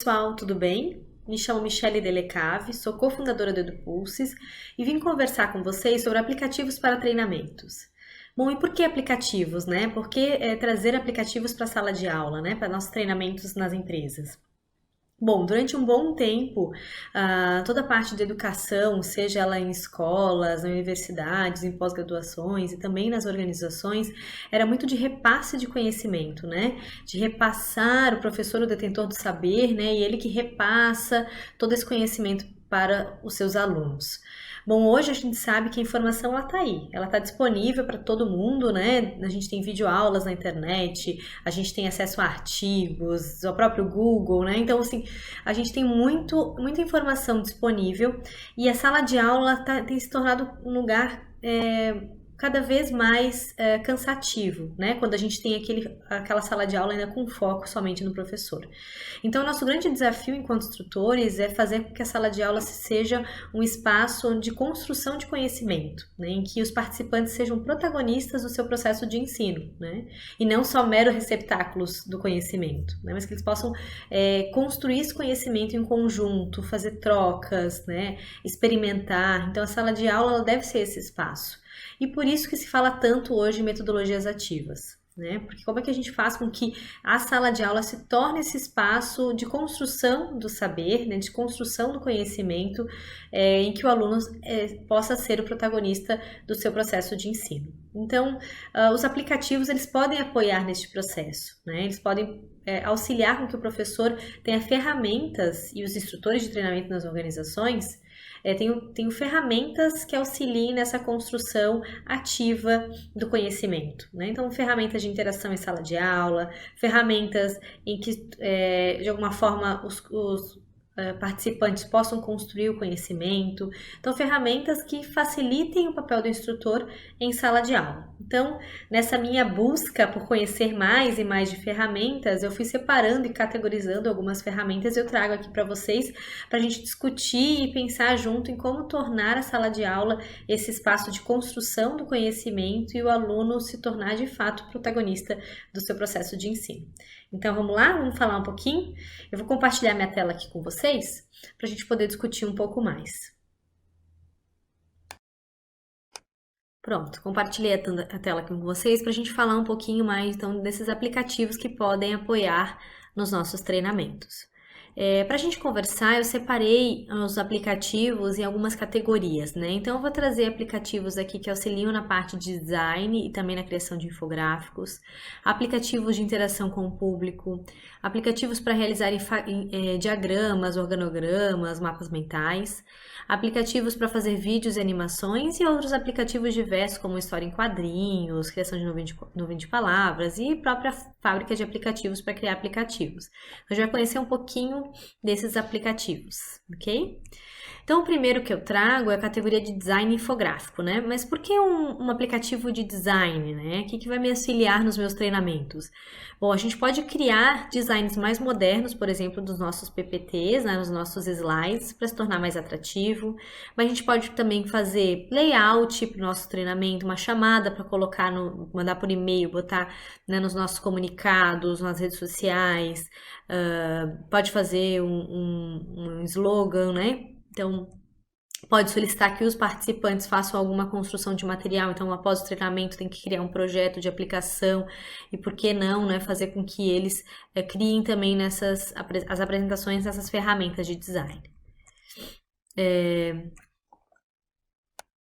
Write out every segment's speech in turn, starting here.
Pessoal, tudo bem? Me chamo Michele Delecave, sou cofundadora do EduPulses e vim conversar com vocês sobre aplicativos para treinamentos. Bom, e por que aplicativos, né? Por que trazer aplicativos para a sala de aula, né? Para nossos treinamentos nas empresas? Bom, durante um bom tempo, toda a parte de educação, seja ela em escolas, em universidades, em pós-graduações e também nas organizações, era muito de repasse de conhecimento, né? De repassar o professor, o detentor do saber, né? E ele que repassa todo esse conhecimento para os seus alunos. Bom, hoje a gente sabe que a informação ela está aí, ela está disponível para todo mundo, né? A gente tem videoaulas na internet, a gente tem acesso a artigos, ao próprio Google, né? Então, assim, a gente tem muita informação disponível e a sala de aula tem se tornado um lugar cada vez mais cansativo, né? Quando a gente tem aquela sala de aula ainda com foco somente no professor. Então, o nosso grande desafio enquanto instrutores é fazer com que a sala de aula seja um espaço de construção de conhecimento, né? Em que os participantes sejam protagonistas do seu processo de ensino, né? E não só meros receptáculos do conhecimento, né? Mas que eles possam construir esse conhecimento em conjunto, fazer trocas, né? Experimentar. Então, a sala de aula ela deve ser esse espaço. E por isso que se fala tanto hoje em metodologias ativas, né? Porque como é que a gente faz com que a sala de aula se torne esse espaço de construção do saber, né? De construção do conhecimento, em que o aluno possa ser o protagonista do seu processo de ensino. Então, os aplicativos eles podem apoiar neste processo, né? Eles podem auxiliar com que o professor tenha ferramentas e os instrutores de treinamento nas organizações tenho ferramentas que auxiliem nessa construção ativa do conhecimento, né? Então, ferramentas de interação em sala de aula, ferramentas em que, de alguma forma, os participantes possam construir o conhecimento. Então, ferramentas que facilitem o papel do instrutor em sala de aula. Então, nessa minha busca por conhecer mais e mais de ferramentas, eu fui separando e categorizando algumas ferramentas e eu trago aqui para vocês, para a gente discutir e pensar junto em como tornar a sala de aula esse espaço de construção do conhecimento e o aluno se tornar, de fato, protagonista do seu processo de ensino. Então, vamos lá? Vamos falar um pouquinho? Eu vou compartilhar minha tela aqui com vocês, para a gente poder discutir um pouco mais. Pronto, compartilhei a tela aqui com vocês para a gente falar um pouquinho mais então, desses aplicativos que podem apoiar nos nossos treinamentos. Para a gente conversar, eu separei os aplicativos em algumas categorias, né? Então, eu vou trazer aplicativos aqui que auxiliam na parte de design e também na criação de infográficos, aplicativos de interação com o público, aplicativos para realizar diagramas, organogramas, mapas mentais, aplicativos para fazer vídeos e animações e outros aplicativos diversos, como história em quadrinhos, criação de nuvem de palavras e própria fábrica de aplicativos para criar aplicativos. A gente vai conhecer um pouquinho desses aplicativos, ok? Então, o primeiro que eu trago é a categoria de design infográfico, né? Mas por que um aplicativo de design, né? O que vai me auxiliar nos meus treinamentos? Bom, a gente pode criar designs mais modernos, por exemplo, dos nossos PPTs, né? Nos nossos slides, para se tornar mais atrativo. Mas a gente pode também fazer layout para o nosso treinamento, uma chamada para colocar, mandar por e-mail, botar né, nos nossos comunicados, nas redes sociais. Pode fazer um slogan, né? Então, pode solicitar que os participantes façam alguma construção de material. Então, após o treinamento, tem que criar um projeto de aplicação. E por que não, né? Fazer com que eles criem também as apresentações nessas ferramentas de design.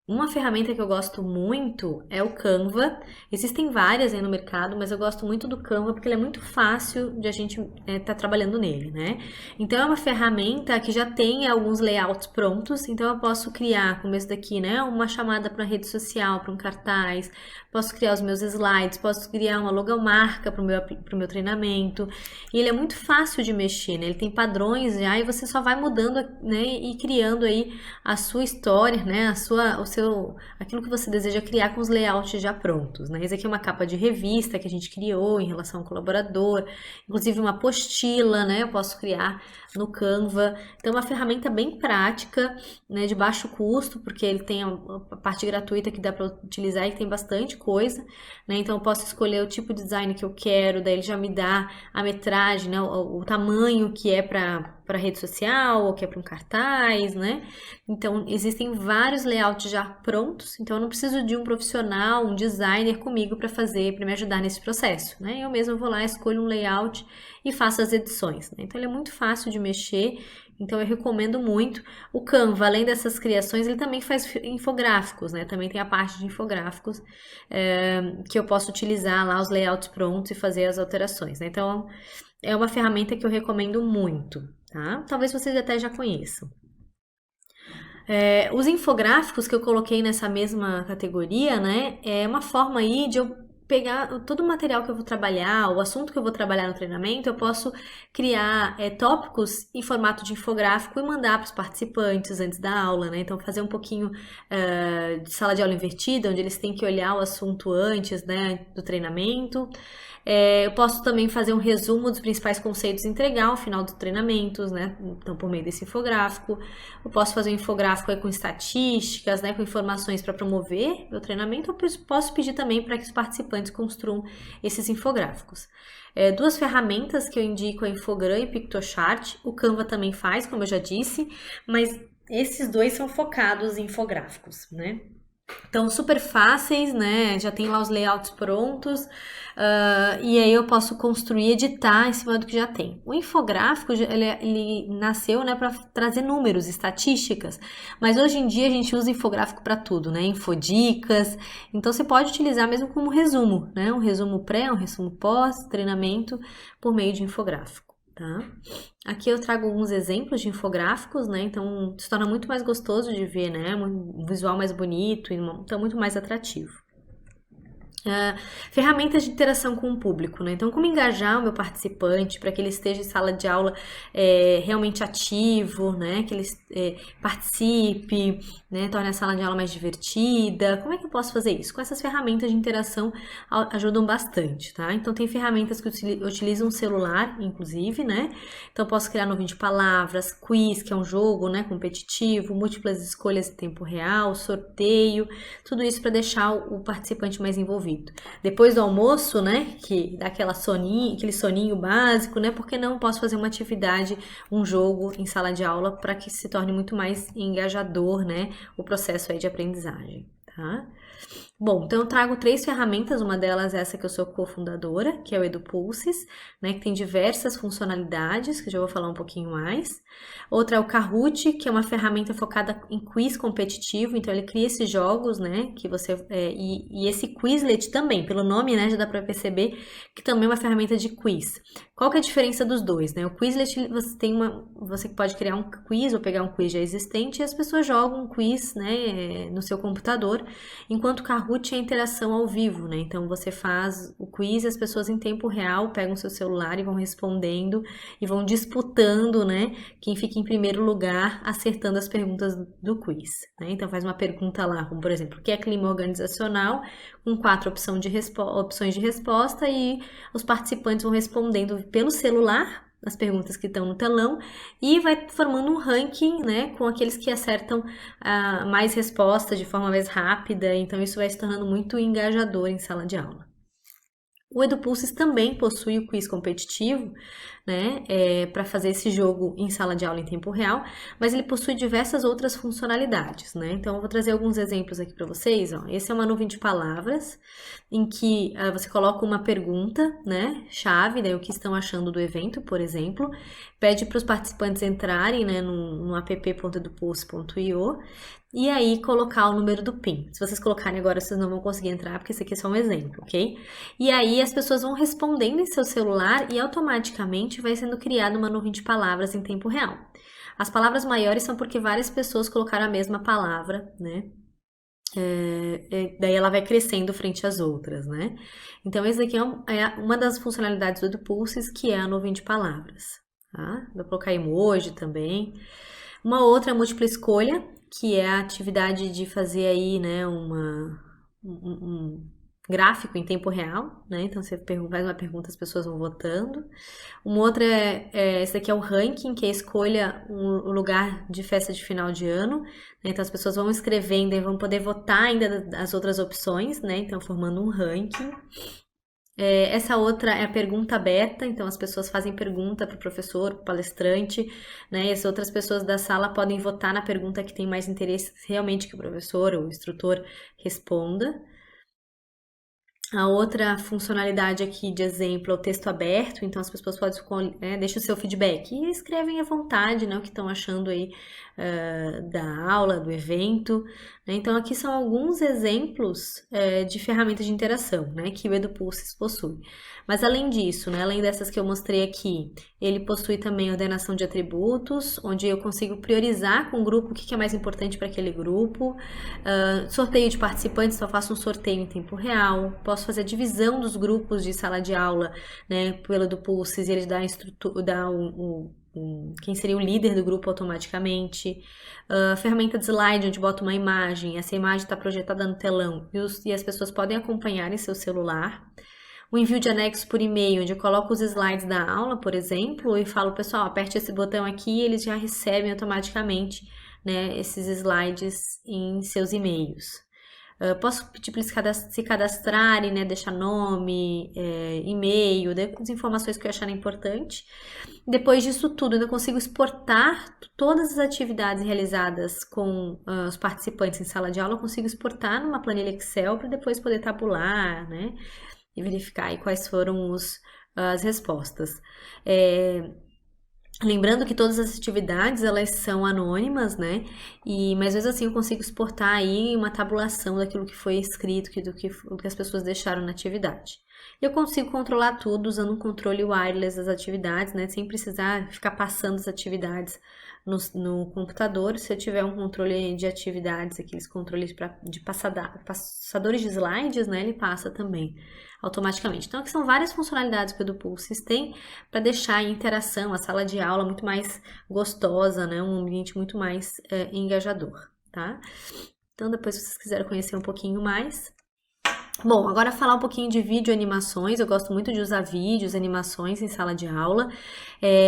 Uma ferramenta que eu gosto muito é o Canva. Existem várias aí no mercado, mas eu gosto muito do Canva porque ele é muito fácil de a gente estar trabalhando nele, né? Então é uma ferramenta que já tem alguns layouts prontos, então eu posso criar, como esse daqui, né? Uma chamada para rede social, para um cartaz, posso criar os meus slides, posso criar uma logomarca para o meu treinamento. E ele é muito fácil de mexer, né? Ele tem padrões já e você só vai mudando, né? E criando aí a sua história, né? aquilo que você deseja criar com os layouts já prontos, né? Esse aqui é uma capa de revista que a gente criou em relação ao colaborador, inclusive uma apostila, né? Eu posso criar no Canva. Então, é uma ferramenta bem prática, né? De baixo custo, porque ele tem a parte gratuita que dá para utilizar e tem bastante coisa, né? Então, eu posso escolher o tipo de design que eu quero, daí ele já me dá a metragem, né? O tamanho que é para rede social ou que é para um cartaz, né? Então, existem vários layouts já prontos, então eu não preciso de um profissional, um designer comigo para me ajudar nesse processo, né? Eu mesmo vou lá, escolho um layout e faço as edições, né? Então, ele é muito fácil de mexer, então eu recomendo muito. O Canva, além dessas criações, ele também faz infográficos, né? Também tem a parte de infográficos que eu posso utilizar lá os layouts prontos e fazer as alterações, né? Então, é uma ferramenta que eu recomendo muito, tá? Talvez vocês até já conheçam. Os infográficos que eu coloquei nessa mesma categoria, né? É uma forma aí de eu pegar todo o material que eu vou trabalhar, o assunto que eu vou trabalhar no treinamento, eu posso criar tópicos em formato de infográfico e mandar para os participantes antes da aula, né? Então, fazer um pouquinho de sala de aula invertida, onde eles têm que olhar o assunto antes, né, do treinamento. Eu posso também fazer um resumo dos principais conceitos e entregar ao final dos treinamentos, né? Então, por meio desse infográfico. Eu posso fazer um infográfico aí com estatísticas, né? Com informações para promover o treinamento. Eu posso pedir também para que os participantes construam esses infográficos. Duas ferramentas que eu indico, a Infogram e PictoChart. O Canva também faz, como eu já disse, mas esses dois são focados em infográficos, né? Então, super fáceis, né? Já tem lá os layouts prontos, e aí eu posso construir, editar em cima do que já tem. O infográfico, ele nasceu, né, para trazer números, estatísticas, mas hoje em dia a gente usa infográfico para tudo, né? Infodicas, então você pode utilizar mesmo como resumo, né? Um resumo pré, um resumo pós, treinamento por meio de infográfico. Tá? Aqui eu trago alguns exemplos de infográficos, né? Então se torna muito mais gostoso de ver, né? Um visual mais bonito, então muito mais atrativo. Ferramentas de interação com o público, né? Então, como engajar o meu participante para que ele esteja em sala de aula realmente ativo, né? Que ele participe, né? Torne a sala de aula mais divertida. Como é que eu posso fazer isso? Com essas ferramentas de interação ajudam bastante, tá? Então, tem ferramentas que utilizam o celular, inclusive, né? Então, eu posso criar nuvem de palavras, quiz, que é um jogo, né? Competitivo, múltiplas escolhas em tempo real, sorteio, tudo isso para deixar o participante mais envolvido. Depois do almoço, né, que dá aquele soninho básico, né, porque não posso fazer uma atividade, um jogo em sala de aula para que se torne muito mais engajador, né, o processo aí de aprendizagem, tá? Bom, então eu trago 3 ferramentas, uma delas é essa que eu sou cofundadora, que é o EduPulses, né, que tem diversas funcionalidades, que eu já vou falar um pouquinho mais. Outra é o Kahoot, que é uma ferramenta focada em quiz competitivo, então ele cria esses jogos, né, que você e esse Quizlet também, pelo nome, né, já dá para perceber que também é uma ferramenta de quiz. Qual que é a diferença dos dois, né? O Quizlet você pode criar um quiz ou pegar um quiz já existente e as pessoas jogam um quiz, né, no seu computador, enquanto o Kahoot é interação ao vivo, né? Então você faz o quiz e as pessoas em tempo real pegam seu celular e vão respondendo e vão disputando, né? Quem fica em primeiro lugar acertando as perguntas do quiz, né? Então faz uma pergunta lá, como por exemplo, o que é clima organizacional? Com 4 opções de resposta e os participantes vão respondendo pelo celular as perguntas que estão no telão e vai formando um ranking, né, com aqueles que acertam mais respostas de forma mais rápida, então isso vai se tornando muito engajador em sala de aula. O EduPulses também possui o quiz competitivo, né, para fazer esse jogo em sala de aula em tempo real, mas ele possui diversas outras funcionalidades, né? Então eu vou trazer alguns exemplos aqui para vocês. Ó. Esse é uma nuvem de palavras em que você coloca uma pergunta, né, chave, daí o que estão achando do evento, por exemplo, pede para os participantes entrarem, né, no app.edupulse.io e aí colocar o número do PIN. Se vocês colocarem agora, vocês não vão conseguir entrar, porque esse aqui é só um exemplo, ok? E aí as pessoas vão respondendo em seu celular e automaticamente vai sendo criada uma nuvem de palavras em tempo real. As palavras maiores são porque várias pessoas colocaram a mesma palavra, né? Daí ela vai crescendo frente às outras, né? Então, esse aqui é uma das funcionalidades do EduPulses, que é a nuvem de palavras, tá? Vou colocar emoji também. Uma outra é a múltipla escolha, que é a atividade de fazer aí, né, um gráfico em tempo real, né? Então você faz uma pergunta, as pessoas vão votando. Uma outra esse daqui é o ranking, que é escolha o lugar de festa de final de ano, né? Então as pessoas vão escrevendo e vão poder votar ainda as outras opções, né? Então formando um ranking. Essa outra é a pergunta aberta, então as pessoas fazem pergunta para o professor, para o palestrante, né? E as outras pessoas da sala podem votar na pergunta que tem mais interesse realmente que o professor ou o instrutor responda. A outra funcionalidade aqui de exemplo é o texto aberto, então as pessoas podem deixar o seu feedback e escrevem à vontade, né, o que estão achando aí da aula, do evento. Né? Então aqui são alguns exemplos de ferramentas de interação, né, que o EduPulses possui. Mas além disso, né, além dessas que eu mostrei aqui, ele possui também ordenação de atributos, onde eu consigo priorizar com o grupo o que é mais importante para aquele grupo. Sorteio de participantes, então eu faço um sorteio em tempo real. Posso fazer a divisão dos grupos de sala de aula, né, pelo EduPulses, e ele dá quem seria o líder do grupo automaticamente. Ferramenta de slide, onde bota uma imagem, essa imagem está projetada no telão e as pessoas podem acompanhar em seu celular. O envio de anexos por e-mail, onde eu coloco os slides da aula, por exemplo, e falo, pessoal, aperte esse botão aqui e eles já recebem automaticamente, né, esses slides em seus e-mails. Posso pedir para eles se cadastrarem, né, deixar nome, e-mail, as informações que eu achar importante. Depois disso tudo, eu consigo exportar todas as atividades realizadas com os participantes em sala de aula, eu consigo exportar numa planilha Excel para depois poder tabular, né, e verificar aí quais foram as respostas. Lembrando que todas as atividades, elas são anônimas, né? Mas mesmo assim eu consigo exportar aí uma tabulação daquilo que foi escrito, do que as pessoas deixaram na atividade. E eu consigo controlar tudo usando um controle wireless das atividades, né? Sem precisar ficar passando as atividades no computador. Se eu tiver um controle de atividades, aqueles controles de passadores de slides, né? Ele passa também automaticamente. Então, aqui são várias funcionalidades que o EduPulses tem para deixar a interação, a sala de aula muito mais gostosa, né? Um ambiente muito mais engajador, tá? Então, depois, se vocês quiserem conhecer um pouquinho mais. Bom, agora falar um pouquinho de vídeo e animações. Eu gosto muito de usar vídeos, animações em sala de aula.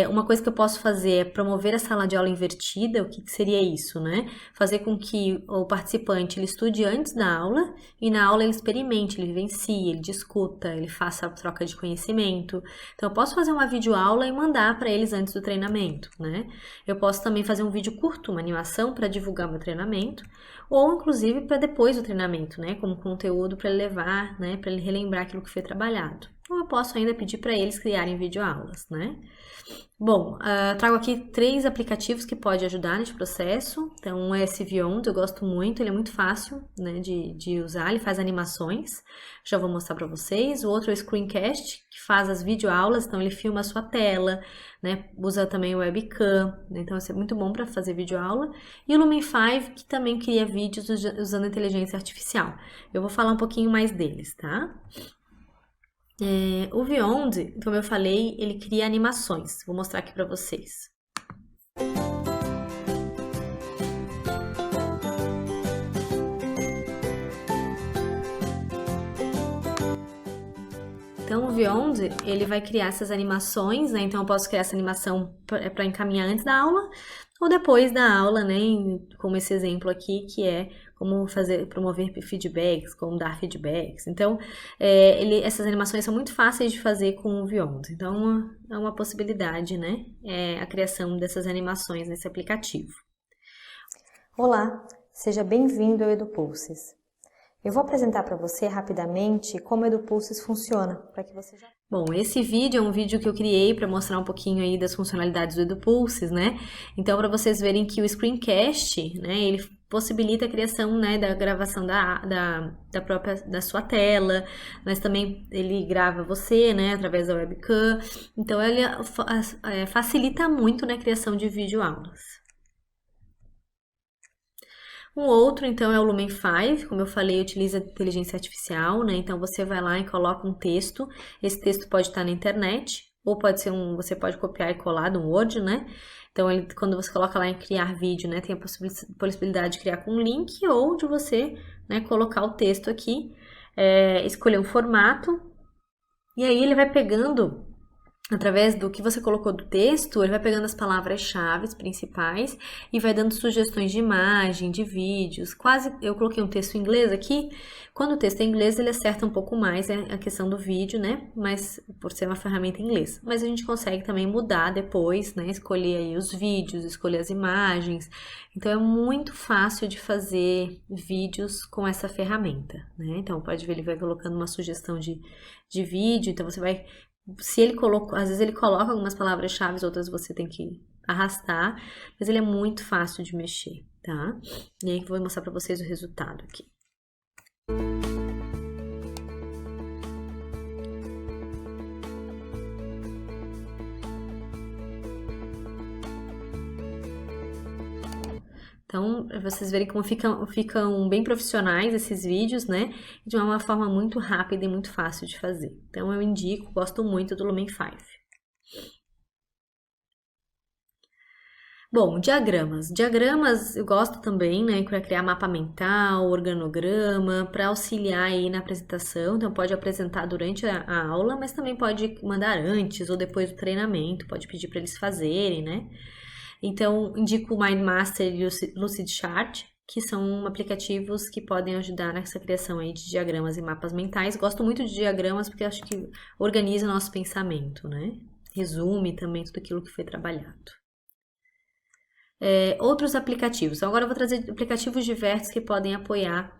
Uma coisa que eu posso fazer é promover a sala de aula invertida. O que seria isso, né? Fazer com que o participante ele estude antes da aula e na aula ele experimente, ele vivencie, ele discuta, ele faça a troca de conhecimento. Então, eu posso fazer uma videoaula e mandar para eles antes do treinamento, né? Eu posso também fazer um vídeo curto, uma animação para divulgar meu treinamento, ou inclusive para depois do treinamento, né? Como conteúdo para ele levar, né? Para ele relembrar aquilo que foi trabalhado. Ou eu posso ainda pedir para eles criarem videoaulas, né? Bom, trago aqui 3 aplicativos que podem ajudar nesse processo. Então, um é esse Vyond, eu gosto muito, ele é muito fácil, né, de usar, ele faz animações, já vou mostrar para vocês. O outro é o Screencast, que faz as videoaulas, então ele filma a sua tela, né, usa também o webcam, né, então isso é muito bom para fazer videoaula. E o Lumen 5, que também cria vídeos usando inteligência artificial. Eu vou falar um pouquinho mais deles, tá? O Vyond, como eu falei, ele cria animações. Vou mostrar aqui para vocês. Então, o Vyond, ele vai criar essas animações, né? Então, eu posso criar essa animação para encaminhar antes da aula ou depois da aula, né? Como esse exemplo aqui, que é como promover feedbacks, como dar feedbacks. Então, essas animações são muito fáceis de fazer com o Vyond. Então, é uma possibilidade, né? A criação dessas animações nesse aplicativo. Olá, seja bem-vindo ao EduPulses. Eu vou apresentar para você rapidamente como o EduPulses funciona, para que você já... Bom, esse vídeo é um vídeo que eu criei para mostrar um pouquinho aí das funcionalidades do EduPulses, né? Então, para vocês verem que o Screencast, né, ele possibilita a criação, né, da gravação da sua tela, mas também ele grava você, né, através da webcam. Então, ele facilita muito, né, a criação de videoaulas. Um outro, então, é o Lumen 5, como eu falei, utiliza inteligência artificial, né? Então, você vai lá e coloca um texto. Esse texto pode estar na internet, ou pode ser você pode copiar e colar de um Word, né? Então, quando você coloca lá em criar vídeo, né, tem a possibilidade de criar com um link ou de você, né, colocar o texto aqui, escolher um formato, e aí ele vai pegando, através do que você colocou do texto, ele vai pegando as palavras-chave principais e vai dando sugestões de imagem, de vídeos. Eu coloquei um texto em inglês aqui. Quando o texto é em inglês, ele acerta um pouco mais a questão do vídeo, né? Mas por ser uma ferramenta em inglês. Mas a gente consegue também mudar depois, né? Escolher aí os vídeos, escolher as imagens. Então é muito fácil de fazer vídeos com essa ferramenta, né? Então pode ver, ele vai colocando uma sugestão de vídeo, então você vai. Se ele colocou, às vezes ele coloca algumas palavras-chave, outras você tem que arrastar, mas ele é muito fácil de mexer, tá? E aí eu vou mostrar para vocês o resultado aqui. Então, vocês verem como ficam bem profissionais esses vídeos, né? De uma forma muito rápida e muito fácil de fazer. Então, eu indico, gosto muito do Lumen 5. Bom, diagramas. Diagramas eu gosto também, né? Para criar mapa mental, organograma, para auxiliar aí na apresentação. Então, pode apresentar durante a aula, mas também pode mandar antes ou depois do treinamento, pode pedir para eles fazerem, né? Então, indico o MindMaster e o Lucidchart, que são aplicativos que podem ajudar nessa criação aí de diagramas e mapas mentais. Gosto muito de diagramas porque acho que organiza o nosso pensamento, né? Resume também tudo aquilo que foi trabalhado. Outros aplicativos. Então, agora eu vou trazer aplicativos diversos que podem apoiar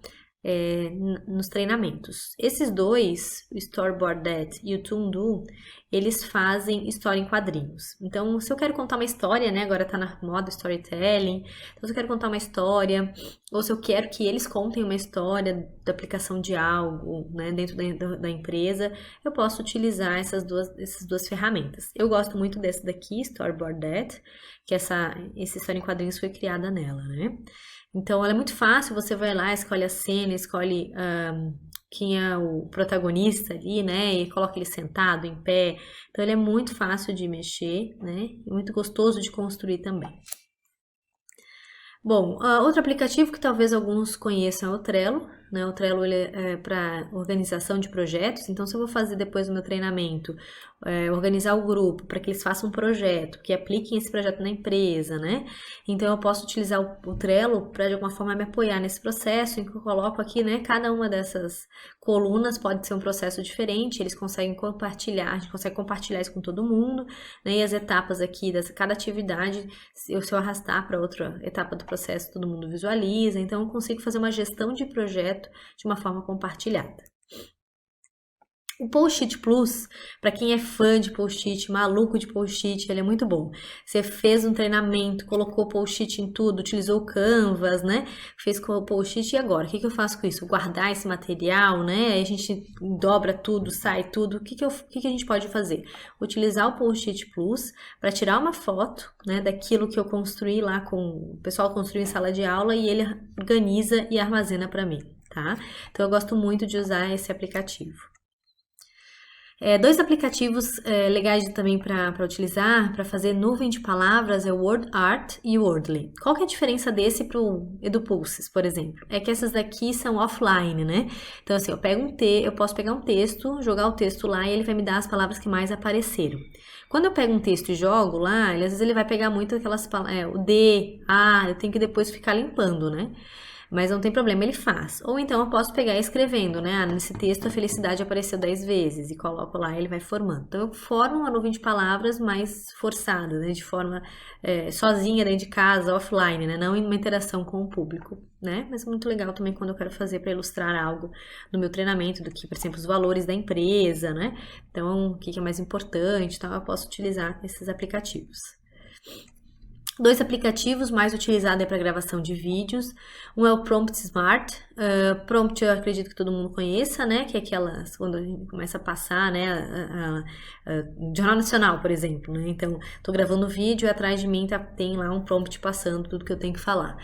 nos treinamentos. Esses dois, o Storyboarded e o Toondo, eles fazem história em quadrinhos. Então, se eu quero contar uma história, né, agora tá na moda storytelling, então se eu quero contar uma história, ou se eu quero que eles contem uma história da aplicação de algo, né, dentro da empresa, eu posso utilizar essas duas ferramentas. Eu gosto muito desse daqui, Storyboarded, que essa história em quadrinhos foi criada nela, né? Então, ela é muito fácil, você vai lá, escolhe a cena, escolhe quem é o protagonista ali, né? E coloca ele sentado, em pé. Então, ele é muito fácil de mexer, né? E muito gostoso de construir também. Bom, outro aplicativo que talvez alguns conheçam é o Trello, né? O Trello ele é para organização de projetos, então se eu vou fazer depois do meu treinamento, organizar o grupo para que eles façam um projeto, que apliquem esse projeto na empresa, né? Então eu posso utilizar o Trello para de alguma forma me apoiar nesse processo, em que eu coloco aqui, né? Cada uma dessas colunas pode ser um processo diferente, eles conseguem compartilhar, a gente consegue compartilhar isso com todo mundo, né? E as etapas aqui, cada atividade, se eu arrastar para outra etapa do processo, todo mundo visualiza, então eu consigo fazer uma gestão de projeto de uma forma compartilhada. O Post-it Plus, para quem é fã de Post-it, maluco de Post-it, ele é muito bom. Você fez um treinamento, colocou Post-it em tudo, utilizou o Canvas, né? Fez com o Post-it e agora? O que eu faço com isso? Guardar esse material, né? Aí a gente dobra tudo, sai tudo. O que a gente pode fazer? Utilizar o Post-it Plus para tirar uma foto, né? Daquilo que eu construí lá com o pessoal construiu em sala de aula e ele organiza e armazena para mim, tá? Então eu gosto muito de usar esse aplicativo. Dois aplicativos legais também para utilizar, para fazer nuvem de palavras, é o WordArt e o Wordly. Qual que é a diferença desse para o EduPulses, por exemplo? É que essas daqui são offline, né? Então, assim, eu posso pegar um texto, jogar o texto lá e ele vai me dar as palavras que mais apareceram. Quando eu pego um texto e jogo lá, às vezes ele vai pegar muito aquelas palavras, o D, A, eu tenho que depois ficar limpando, né? Mas não tem problema, ele faz. Ou então eu posso pegar escrevendo, né? Nesse texto a felicidade apareceu 10 vezes e coloco lá e ele vai formando. Então eu formo uma nuvem de palavras mais forçada, né? De forma sozinha dentro de casa, offline, né? Não em uma interação com o público, né? Mas é muito legal também quando eu quero fazer para ilustrar algo no meu treinamento, do que, por exemplo, os valores da empresa, né? Então, o que é mais importante, então eu posso utilizar esses aplicativos. Dois aplicativos mais utilizados para gravação de vídeos. Um é o Prompt Smart. Prompt eu acredito que todo mundo conheça, né? Que é aquelas, quando a gente começa a passar, né? Jornal Nacional, por exemplo, né? Então, tô gravando vídeo e atrás de mim tem lá um prompt passando tudo que eu tenho que falar.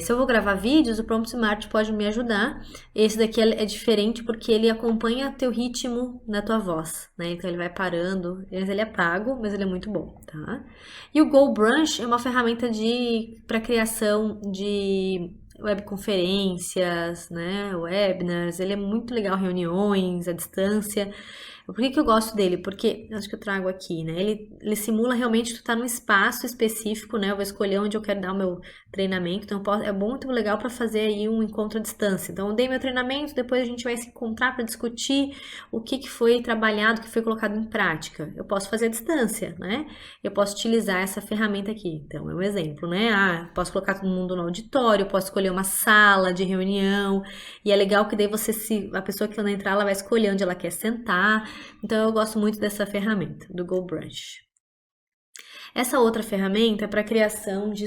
Se eu vou gravar vídeos, o Prompt Smart pode me ajudar. Esse daqui é diferente porque ele acompanha teu ritmo na tua voz, né? Então ele vai parando. Ele é pago, mas ele é muito bom, tá? E o GoBrunch é uma ferramenta para criação de webconferências, né? Webinars. Ele é muito legal, reuniões à distância. Por que eu gosto dele? Porque, acho que eu trago aqui, né? Ele simula realmente tu tá num espaço específico, né? Eu vou escolher onde eu quero dar o meu treinamento. Então, é muito legal para fazer aí um encontro à distância. Então, eu dei meu treinamento, depois a gente vai se encontrar para discutir o que foi trabalhado, o que foi colocado em prática. Eu posso fazer à distância, né? Eu posso utilizar essa ferramenta aqui. Então, é um exemplo, né? Posso colocar todo mundo no auditório, posso escolher uma sala de reunião. E é legal que daí a pessoa que vai entrar, ela vai escolher onde ela quer sentar. Então, eu gosto muito dessa ferramenta, do GoBrunch. Essa outra ferramenta é para criação de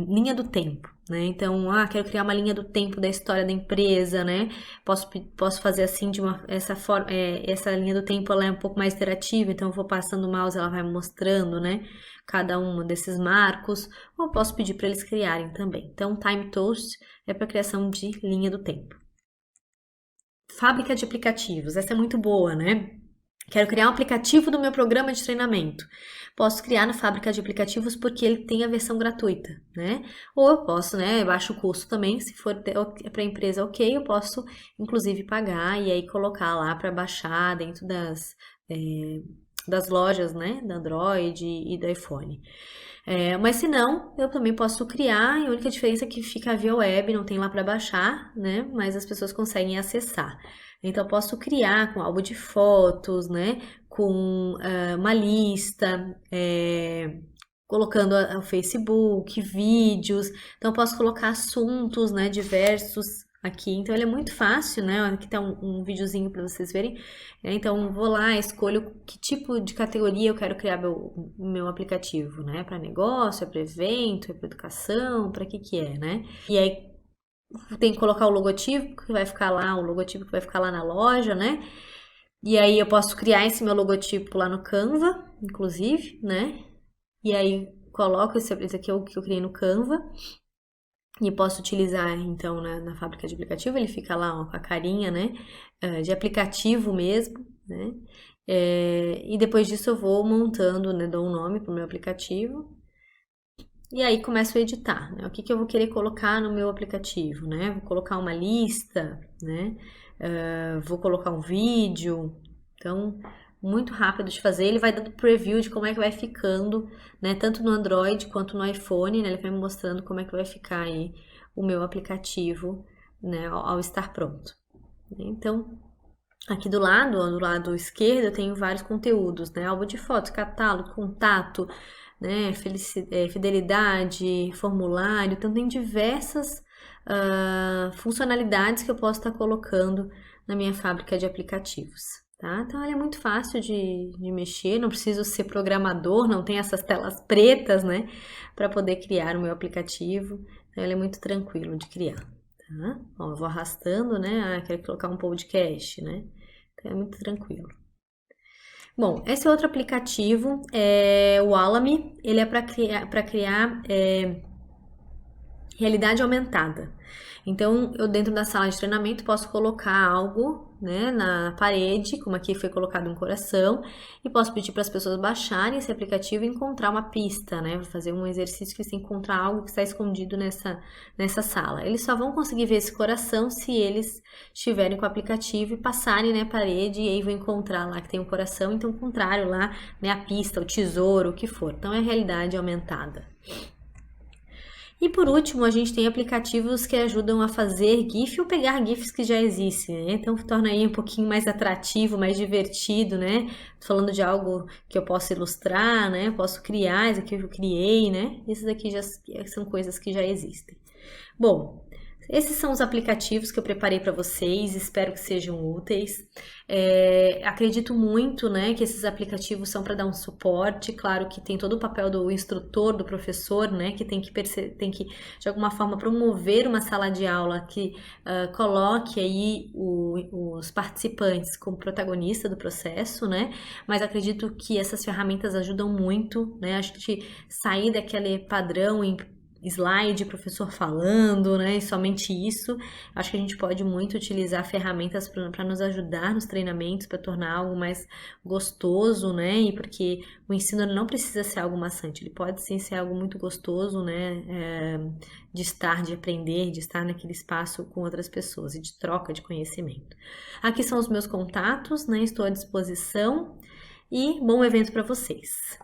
linha do tempo, né? Então, quero criar uma linha do tempo da história da empresa, né? Posso fazer assim, essa linha do tempo ela é um pouco mais interativa, então eu vou passando o mouse, ela vai mostrando, né? Cada um desses marcos, ou posso pedir para eles criarem também. Então, Time Toast é para criação de linha do tempo. Fábrica de aplicativos, essa é muito boa, né? Quero criar um aplicativo do meu programa de treinamento. Posso criar na fábrica de aplicativos porque ele tem a versão gratuita, né? Ou eu posso, né? Baixo o custo também, se for para a empresa ok, eu posso inclusive pagar e aí colocar lá para baixar dentro das lojas, né? Da Android e do iPhone. Mas se não, eu também posso criar, e a única diferença é que fica via web, não tem lá para baixar, né? Mas as pessoas conseguem acessar. Então, eu posso criar com álbum de fotos, né? Com uma lista, colocando o Facebook, vídeos. Então, eu posso colocar assuntos, né? Diversos aqui. Então, ele é muito fácil, né? Aqui tá um videozinho para vocês verem. Então, vou lá, escolho que tipo de categoria eu quero criar meu aplicativo, né? Para negócio, é para evento, é para educação, para que é, né? E aí, tem que colocar o logotipo que vai ficar lá na loja, né? E aí eu posso criar esse meu logotipo lá no Canva, inclusive, né? E aí coloco esse aqui que eu criei no Canva e posso utilizar então na fábrica de aplicativo. Ele fica lá ó, com a carinha, né? De aplicativo mesmo, né? E depois disso eu vou montando, né? Dou um nome pro meu aplicativo. E aí começo a editar, né? O que eu vou querer colocar no meu aplicativo, né? Vou colocar uma lista, né? Vou colocar um vídeo. Então, muito rápido de fazer. Ele vai dando preview de como é que vai ficando, né? Tanto no Android quanto no iPhone, né? Ele vai me mostrando como é que vai ficar aí o meu aplicativo, né? Ao estar pronto. Então, aqui do lado esquerdo, eu tenho vários conteúdos, né? Álbum de fotos, catálogo, contato, né? Fidelidade, formulário. Então, tem diversas funcionalidades que eu posso estar colocando na minha fábrica de aplicativos, tá? Então, ela é muito fácil de mexer, não preciso ser programador, não tem essas telas pretas, né? Para poder criar o meu aplicativo. Então, ele é muito tranquilo de criar. Tá? Ó, eu vou arrastando, né? Quero colocar um podcast, né? Então é muito tranquilo. Bom, esse outro aplicativo é o Alamy. Ele é para criar realidade aumentada. Então, eu dentro da sala de treinamento posso colocar algo, né, na parede, como aqui foi colocado um coração, e posso pedir para as pessoas baixarem esse aplicativo e encontrar uma pista, né, vou fazer um exercício que eles encontrar algo que está escondido nessa sala. Eles só vão conseguir ver esse coração se eles estiverem com o aplicativo e passarem na parede, e aí vão encontrar lá que tem um coração, então o contrário lá, né, a pista, o tesouro, o que for. Então, é realidade aumentada. E por último, a gente tem aplicativos que ajudam a fazer GIF ou pegar GIFs que já existem, né? Então torna aí um pouquinho mais atrativo, mais divertido, né? Tô falando de algo que eu posso ilustrar, né? Posso criar, isso aqui eu criei, né? Esses aqui já são coisas que já existem. Bom, Esses são os aplicativos que eu preparei para vocês, espero que sejam úteis. Acredito muito, né, que esses aplicativos são para dar um suporte. Claro que tem todo o papel do instrutor, do professor, né, que tem que de alguma forma promover uma sala de aula que coloque aí os participantes como protagonista do processo, né? Mas acredito que essas ferramentas ajudam muito, né? A gente sair daquele padrão em slide, professor falando, né? E somente isso. Acho que a gente pode muito utilizar ferramentas para nos ajudar nos treinamentos, para tornar algo mais gostoso, né? E porque o ensino não precisa ser algo maçante, ele pode sim ser algo muito gostoso, né? De estar, de aprender, de estar naquele espaço com outras pessoas e de troca de conhecimento. Aqui são os meus contatos, né? Estou à disposição e bom evento para vocês.